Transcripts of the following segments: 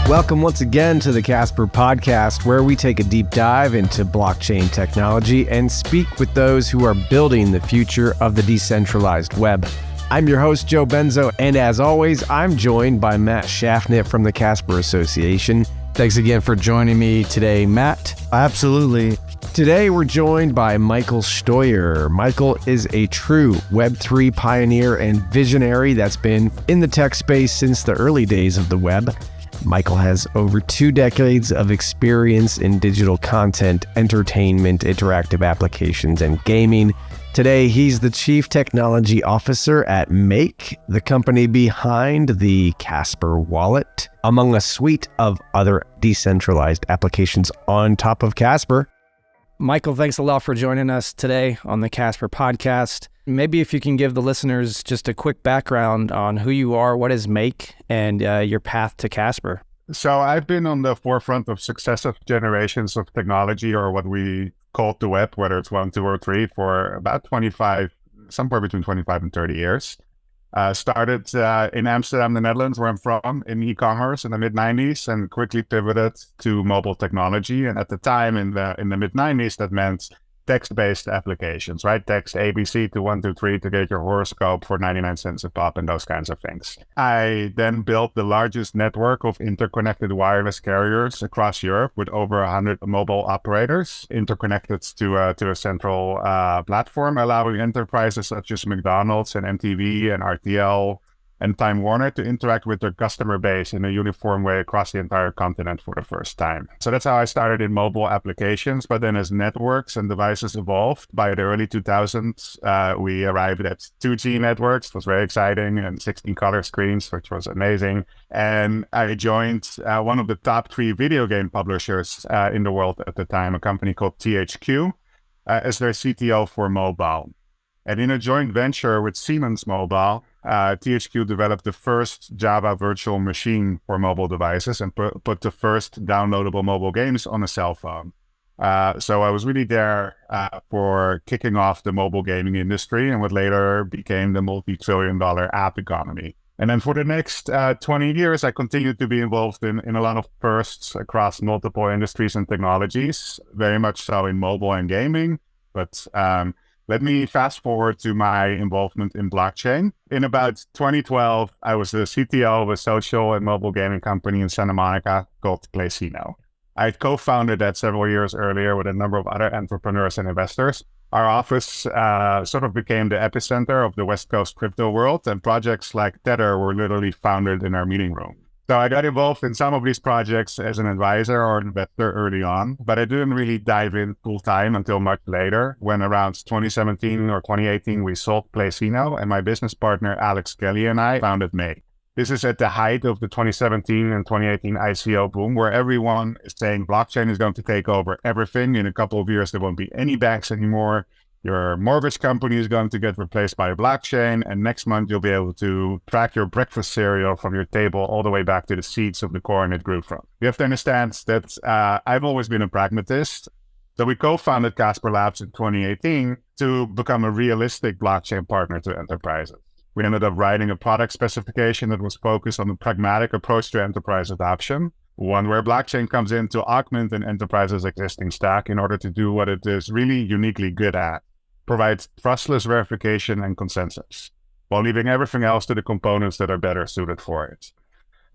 Welcome once again to the Casper podcast, where we take a deep dive into blockchain technology and speak with those who are building the future of the decentralized web. I'm your host, Joe Benzo, and as always, I'm joined by Matt Schaffnit from the Casper Association. Thanks again for joining me today, Matt. Absolutely. Today, we're joined by Michael Steuer. Michael is a true Web3 pioneer and visionary that's been in the tech space since the early days of the web. Michael has over 2 decades of experience in digital content, entertainment, interactive applications, and gaming. Today, he's the Chief Technology Officer at Make, the company behind the Casper Wallet, among a suite of other decentralized applications on top of Casper. Michael, thanks a lot for joining us today on the Casper podcast. Maybe if you can give the listeners just a quick background on who you are, what is Make, and your path to Casper. So I've been on the forefront of successive generations of technology, or what we call the web, whether it's 1, 2, or 3, for about 25, somewhere between 25 and 30 years. Started in Amsterdam, the Netherlands, where I'm from, in e-commerce in the mid-90s, and quickly pivoted to mobile technology. And at the time, in the mid-90s, that meant text-based applications, right? Text ABC to 1, 2, 3 to get your horoscope for 99 cents a pop and those kinds of things. I then built the largest network of interconnected wireless carriers across Europe with over 100 mobile operators interconnected to a central platform, allowing enterprises such as McDonald's and MTV and RTL and Time Warner to interact with their customer base in a uniform way across the entire continent for the first time. So that's how I started in mobile applications. But then as networks and devices evolved, by the early 2000s, we arrived at 2G networks. It was very exciting, and 16 color screens, which was amazing. And I joined one of the top 3 video game publishers in the world at the time, a company called THQ, as their CTO for mobile. And in a joint venture with Siemens Mobile, THQ developed the first Java virtual machine for mobile devices and put the first downloadable mobile games on a cell phone. So I was really there for kicking off the mobile gaming industry and what later became the multi-trillion-dollar app economy. And then for the next 20 years, I continued to be involved in a lot of firsts across multiple industries and technologies, very much so in mobile and gaming. But let me fast forward to my involvement in blockchain. In about 2012, I was the CTO of a social and mobile gaming company in Santa Monica called Playcino. I had co-founded that several years earlier with a number of other entrepreneurs and investors. Our office sort of became the epicenter of the West Coast crypto world, and projects like Tether were literally founded in our meeting room. So I got involved in some of these projects as an advisor or investor early on, but I didn't really dive in full time until much later, when around 2017 or 2018, we sold Playcino, and my business partner, Alex Kelly, and I founded Make. This is at the height of the 2017 and 2018 ICO boom, where everyone is saying blockchain is going to take over everything. In a couple of years, there won't be any banks anymore. Your mortgage company is going to get replaced by a blockchain, and next month you'll be able to track your breakfast cereal from your table all the way back to the seeds of the corn it grew from. You have to understand that I've always been a pragmatist. So we co-founded Casper Labs in 2018 to become a realistic blockchain partner to enterprises. We ended up writing a product specification that was focused on a pragmatic approach to enterprise adoption, one where blockchain comes in to augment an enterprise's existing stack in order to do what it is really uniquely good at: provides trustless verification and consensus, while leaving everything else to the components that are better suited for it.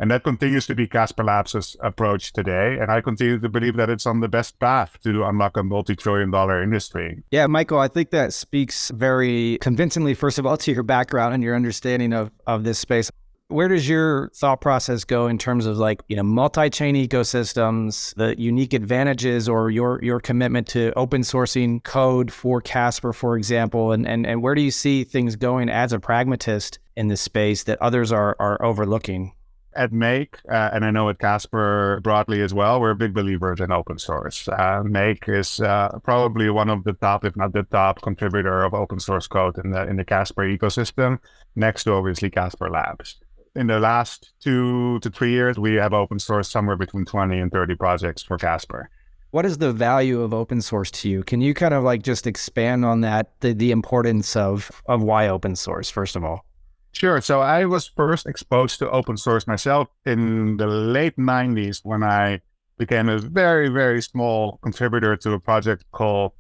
And that continues to be Casper Labs' approach today, and I continue to believe that it's on the best path to unlock a multi-trillion-dollar industry. Yeah, Michael, I think that speaks very convincingly, first of all, to your background and your understanding of this space. Where does your thought process go in terms of multi-chain ecosystems, the unique advantages, or your commitment to open sourcing code for Casper, for example, and where do you see things going as a pragmatist in this space that others are overlooking? At Make, and I know at Casper broadly as well, we're big believers in open source. Make is probably one of the top, if not the top, contributor of open source code in the Casper ecosystem, next to obviously Casper Labs. In the last 2 to 3 years, we have open sourced somewhere between 20 and 30 projects for Casper. What is the value of open source to you? Can you just expand on that, the importance of why open source, first of all? Sure. So I was first exposed to open source myself in the late 90s when I became a very, very small contributor to a project called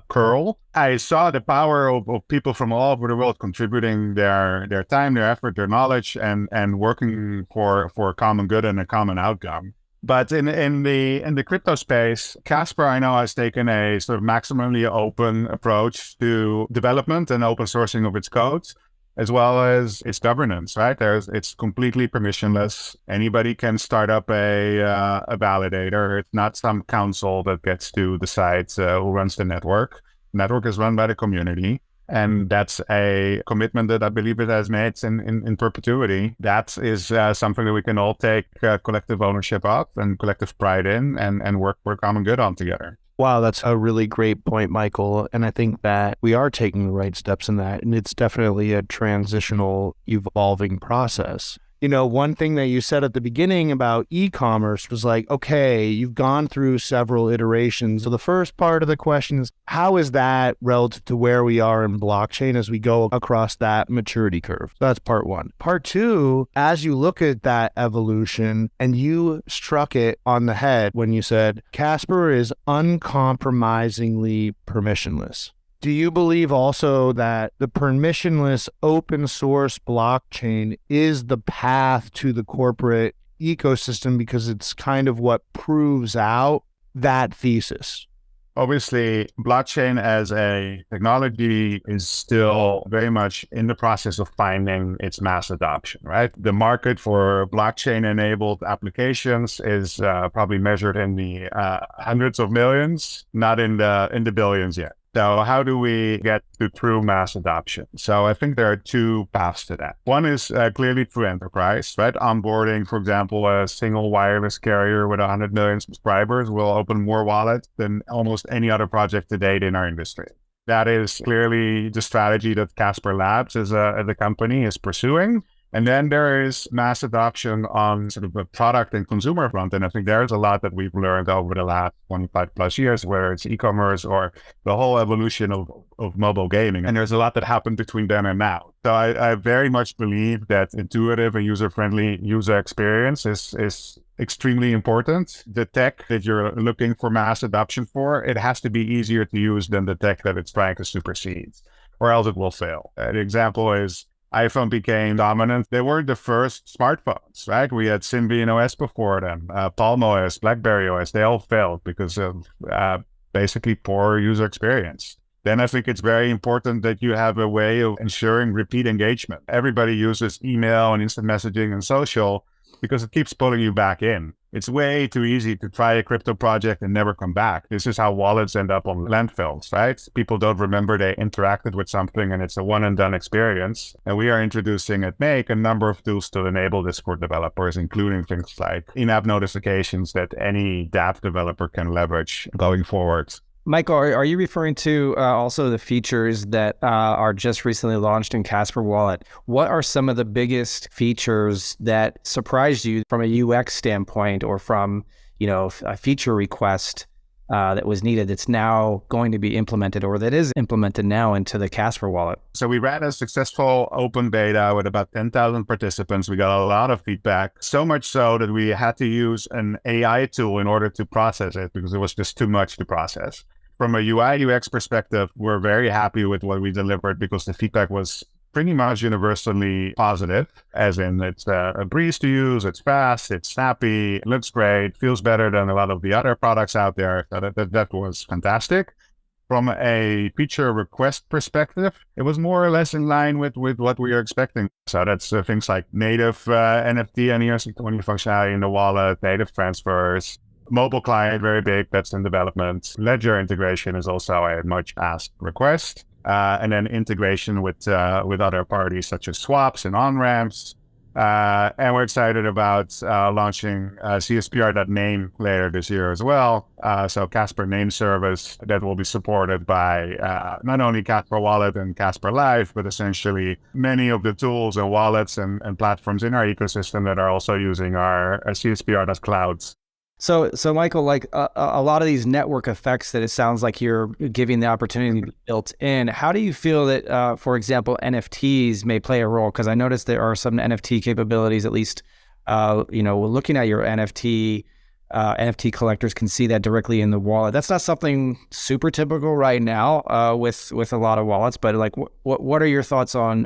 Curl. I saw the power of people from all over the world contributing their time, their effort, their knowledge, and working for a common good and a common outcome. But in the crypto space, Casper, I know, has taken a sort of maximally open approach to development and open sourcing of its code, as well as its governance, right? It's completely permissionless. Anybody can start up a validator. It's not some council that gets to decide who runs the network. The network is run by the community. And that's a commitment that I believe it has made in perpetuity. That is something that we can all take collective ownership of and collective pride in and work for common good on together. Wow, that's a really great point, Michael. And I think that we are taking the right steps in that. And it's definitely a transitional, evolving process. You know, one thing that you said at the beginning about e-commerce was like, okay, you've gone through several iterations. So the first part of the question is, how is that relative to where we are in blockchain as we go across that maturity curve? So that's part one. Part two, as you look at that evolution, and you struck it on the head when you said, Casper is uncompromisingly permissionless. Do you believe also that the permissionless open source blockchain is the path to the corporate ecosystem because it's kind of what proves out that thesis? Obviously, blockchain as a technology is still very much in the process of finding its mass adoption, right? The market for blockchain-enabled applications is probably measured in the hundreds of millions, not in the billions yet. So how do we get to true mass adoption? So I think there are two paths to that. One is clearly through enterprise, right? Onboarding, for example, a single wireless carrier with 100 million subscribers will open more wallets than almost any other project to date in our industry. That is clearly the strategy that Casper Labs as a company is pursuing. And then there is mass adoption on sort of a product and consumer front. And I think there's a lot that we've learned over the last 25 plus years, whether it's e-commerce or the whole evolution of mobile gaming. And there's a lot that happened between then and now. So I very much believe that intuitive and user-friendly user experience is extremely important. The tech that you're looking for mass adoption for, it has to be easier to use than the tech that it's trying to supersede, or else it will fail. An example is iPhone became dominant. They weren't the first smartphones, right? We had Symbian OS before them, Palm OS, BlackBerry OS. They all failed because of basically poor user experience. Then I think it's very important that you have a way of ensuring repeat engagement. Everybody uses email and instant messaging and social because it keeps pulling you back in. It's way too easy to try a crypto project and never come back. This is how wallets end up on landfills, right? People don't remember they interacted with something and it's a one and done experience. And we are introducing at Make a number of tools to enable this for developers, including things like in-app notifications that any dApp developer can leverage going forward. Michael, are you referring to also the features that are just recently launched in Casper Wallet? What are some of the biggest features that surprised you from a UX standpoint or from, a feature request that was needed that's now going to be implemented or that is implemented now into the Casper Wallet? So we ran a successful open beta with about 10,000 participants. We got a lot of feedback, so much so that we had to use an AI tool in order to process it because it was just too much to process. From a UI UX perspective, we're very happy with what we delivered because the feedback was pretty much universally positive, as in it's a breeze to use, it's fast, it's snappy, it looks great, feels better than a lot of the other products out there. So that was fantastic. From a feature request perspective, it was more or less in line with what we are expecting. So that's things like native NFT and ERC20 functionality in the wallet, native transfers, mobile client, very big, that's in development. Ledger integration is also a much asked request. And then integration with other parties such as swaps and on-ramps. And we're excited about launching CSPR.name later this year as well. So Casper Name Service that will be supported by not only Casper Wallet and Casper Live, but essentially many of the tools and wallets and platforms in our ecosystem that are also using our CSPR.clouds. So Michael, like a lot of these network effects that it sounds like you're giving the opportunity to be built in, how do you feel that, for example, NFTs may play a role? Because I noticed there are some NFT capabilities, at least, looking at your NFT collectors can see that directly in the wallet. That's not something super typical right now with a lot of wallets, but like, what are your thoughts on,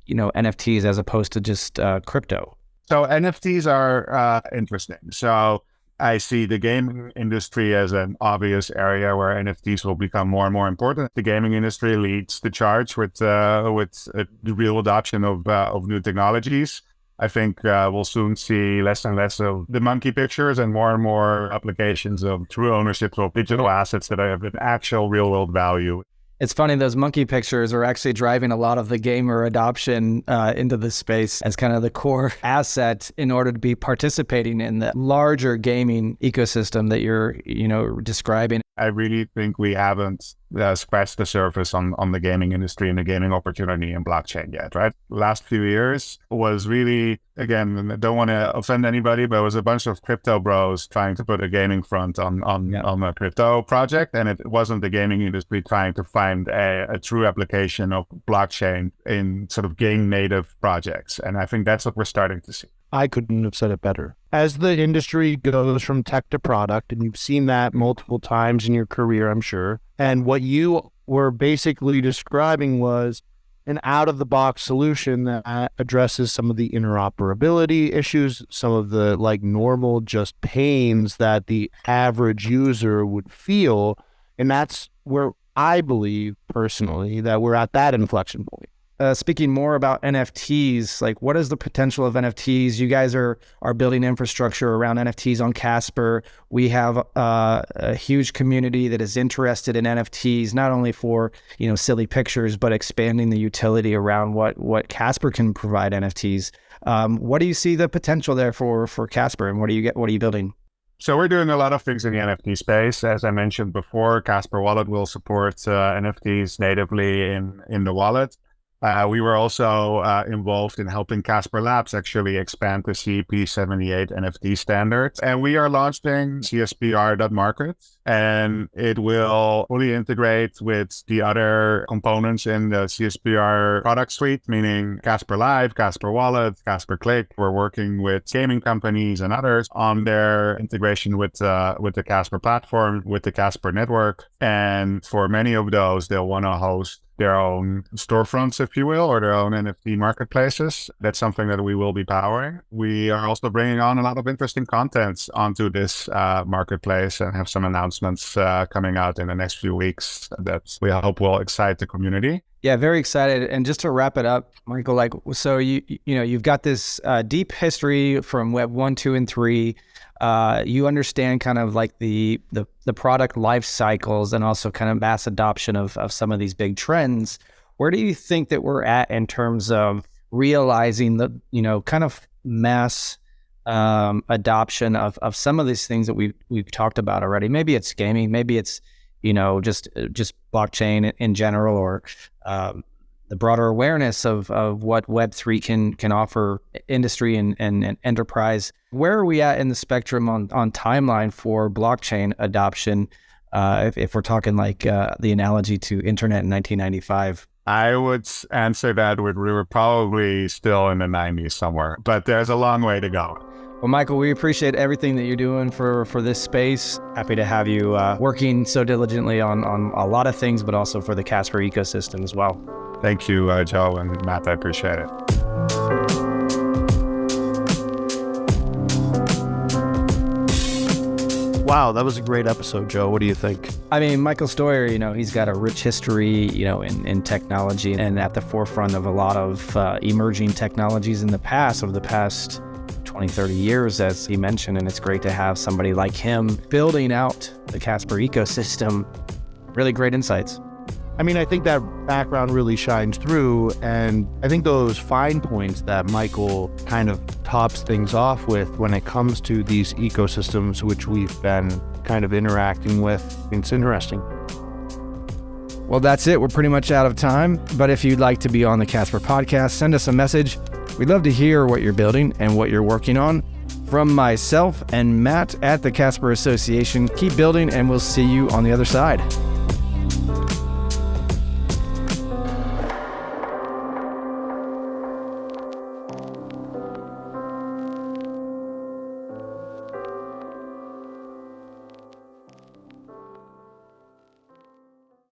NFTs as opposed to just crypto? So NFTs are interesting. So I see the gaming industry as an obvious area where NFTs will become more and more important. The gaming industry leads the charge with the real adoption of new technologies. I think we'll soon see less and less of the monkey pictures and more applications of true ownership of digital assets that have an actual real world value. It's funny, those monkey pictures are actually driving a lot of the gamer adoption into the space as kind of the core asset in order to be participating in the larger gaming ecosystem that you're, describing. I really think we haven't scratched the surface on the gaming industry and the gaming opportunity in blockchain yet, right? Last few years was really, again, I don't want to offend anybody, but it was a bunch of crypto bros trying to put a gaming front on a crypto project. And it wasn't the gaming industry trying to find a true application of blockchain in sort of game native projects. And I think that's what we're starting to see. I couldn't have said it better. As the industry goes from tech to product, and you've seen that multiple times in your career, I'm sure, and what you were basically describing was an out-of-the-box solution that addresses some of the interoperability issues, some of the normal just pains that the average user would feel. And that's where I believe personally that we're at that inflection point. Speaking more about NFTs, like what is the potential of NFTs? You guys are building infrastructure around NFTs on Casper. We have a huge community that is interested in NFTs, not only for silly pictures, but expanding the utility around what Casper can provide NFTs. What do you see the potential there for Casper, and what are you building? So we're doing a lot of things in the NFT space. As I mentioned before, Casper Wallet will support NFTs natively in the wallet. We were also involved in helping Casper Labs actually expand the CP78 NFT standard. And we are launching CSPR.market, and it will fully integrate with the other components in the CSPR product suite, meaning Casper Live, Casper Wallet, Casper Click. We're working with gaming companies and others on their integration with the Casper platform, with the Casper network. And for many of those, they'll want to host their own storefronts, if you will, or their own NFT marketplaces. That's something that we will be powering. We are also bringing on a lot of interesting content onto this marketplace and have some announcements coming out in the next few weeks that we hope will excite the community. Yeah, very excited. And just to wrap it up, Michael, so you've got this deep history from Web 1, 2, and 3. You understand kind of like the product life cycles and also kind of mass adoption of some of these big trends. Where do you think that we're at in terms of realizing the kind of mass adoption of some of these things that we've talked about already? Maybe it's gaming, maybe it's just blockchain in general, or the broader awareness of what Web3 can offer industry and enterprise. Where are we at in the spectrum on timeline for blockchain adoption? If we're talking like the analogy to internet in 1995. I would answer that we were probably still in the 90s somewhere, but there's a long way to go. Well, Michael, we appreciate everything that you're doing for this space. Happy to have you working so diligently on a lot of things, but also for the Casper ecosystem as well. Thank you, Joe and Matt. I appreciate it. Wow, that was a great episode, Joe. What do you think? I mean, Michael Steuer, he's got a rich history, in technology and at the forefront of a lot of emerging technologies over the past 20, 30 years, as he mentioned. And it's great to have somebody like him building out the Casper ecosystem. Really great insights. I mean, I think that background really shines through, and I think those fine points that Michael kind of tops things off with when it comes to these ecosystems, which we've been kind of interacting with, it's interesting. Well, that's it. We're pretty much out of time, but if you'd like to be on the Casper podcast, send us a message. We'd love to hear what you're building and what you're working on. From myself and Matt at the Casper Association, keep building and we'll see you on the other side.